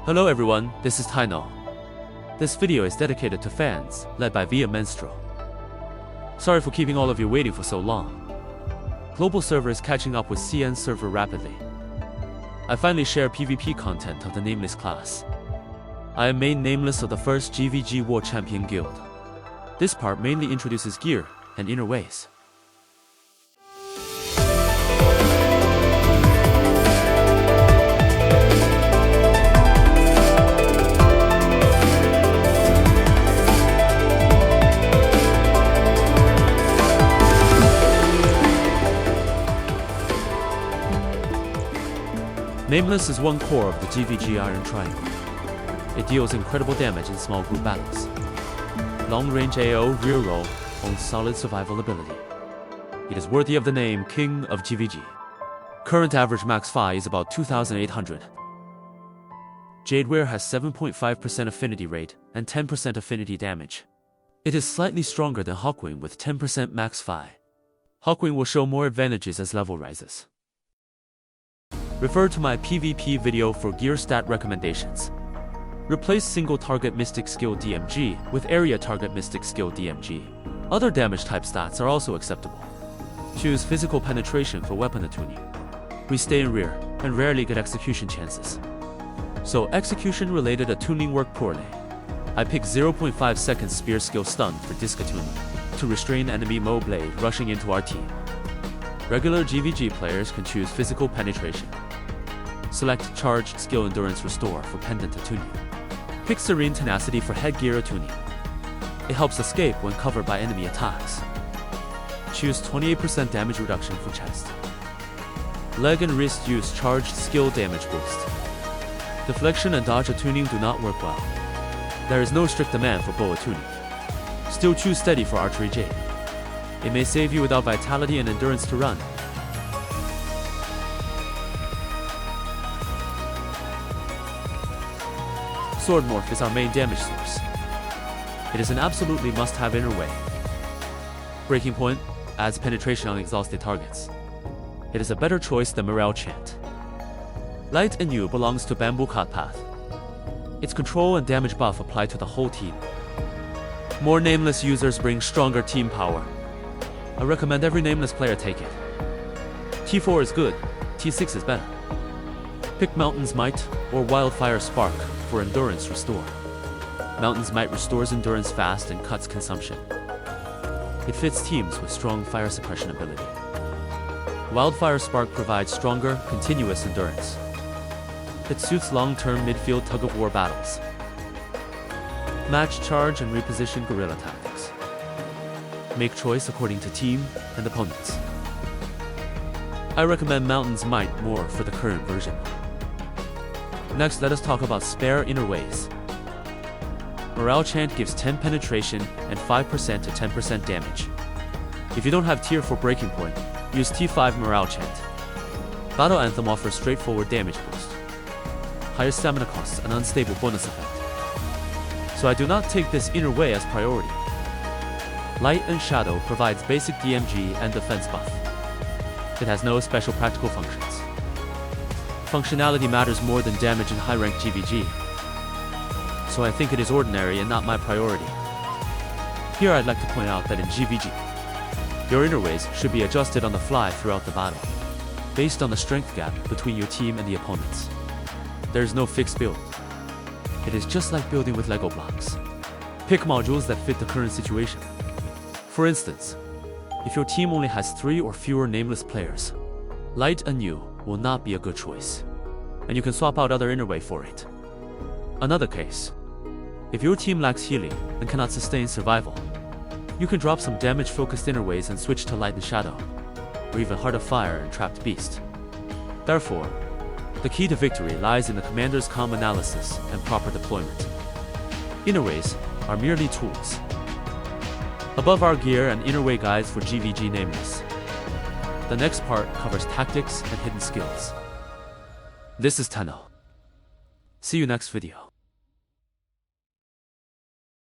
Hello everyone, this is Taino. This video is dedicated to fans, led by Via Menstro. Sorry for keeping all of you waiting for so long. Global server is catching up with CN server rapidly. I finally share PvP content of the Nameless class. I am main Nameless of the first GVG War Champion Guild. This part mainly introduces gear and inner ways. Nameless is one core of the GVG Iron Triangle. It deals incredible damage in small group battles. Long-range AO rear roll owns solid survival ability. It is worthy of the name King of GVG. Current average max Phi is about 2,800. Jadeware has 7.5% affinity rate and 10% affinity damage. It is slightly stronger than Hawkwing with 10% max Phi. Hawkwing will show more advantages as level rises. Refer to my PvP video for gear stat recommendations. Replace single target Mystic Skill DMG with area target Mystic Skill DMG. Other damage type stats are also acceptable. Choose physical penetration for weapon attuning. We stay in rear and rarely get execution chances. So execution related attuning work poorly. I pick 0.5 seconds spear skill stun for disc attuning to restrain enemy Mo Blade rushing into our team. Regular GVG players can choose physical penetration. Select charged skill endurance restore for pendant attuning. Pick serene tenacity for headgear attuning. It helps escape when covered by enemy attacks. Choose 28% damage reduction for chest. Leg and wrist use charged skill damage boost. Deflection and dodge attuning do not work well. There is no strict demand for bow attuning. Still choose steady for archery jade. It may save you without vitality and endurance to run. Sword Morph is our main damage source. It is an absolutely must-have inner way. Breaking Point adds penetration on exhausted targets. It is a better choice than Morale Chant. Light and You belongs to Bamboo Cut Path. Its control and damage buff apply to the whole team. More Nameless users bring stronger team power. I recommend every Nameless player take it. T4 is good, T6 is better. Pick Mountain's Might or Wildfire Spark for endurance restore. Mountain's Might restores endurance fast and cuts consumption. It fits teams with strong fire suppression ability. Wildfire Spark provides stronger, continuous endurance. It suits long-term midfield tug-of-war battles. Match charge and reposition guerrilla tactics. Make choice according to team and opponents. I recommend Mountain's Might more for the current version. Next, let us talk about spare inner ways. Morale Chant gives 10 penetration and 5% to 10% damage. If you don't have tier 4 breaking point, use T5 Morale Chant. Battle Anthem offers straightforward damage boost. Higher stamina costs an unstable bonus effect. So I do not take this inner way as priority. Light and Shadow provides basic DMG and defense buff. It has no special practical functions. Functionality matters more than damage in high-rank GVG. So I think it is ordinary and not my priority. Here I'd like to point out that in GVG, your inner ways should be adjusted on the fly throughout the battle, based on the strength gap between your team and the opponents. There is no fixed build. It is just like building with Lego blocks. Pick modules that fit the current situation. For instance, if your team only has 3 or fewer Nameless players, Light and You will not be a good choice, and you can swap out other inner way for it. Another case, if your team lacks healing and cannot sustain survival, you can drop some damage-focused inner ways and switch to Light and Shadow, or even Heart of Fire and Trapped Beast. Therefore, the key to victory lies in the commander's calm analysis and proper deployment. Inner ways are merely tools. Above are gear and inner way guides for GVG Nameless. The next part covers tactics and hidden skills. This is Tano. See you next video.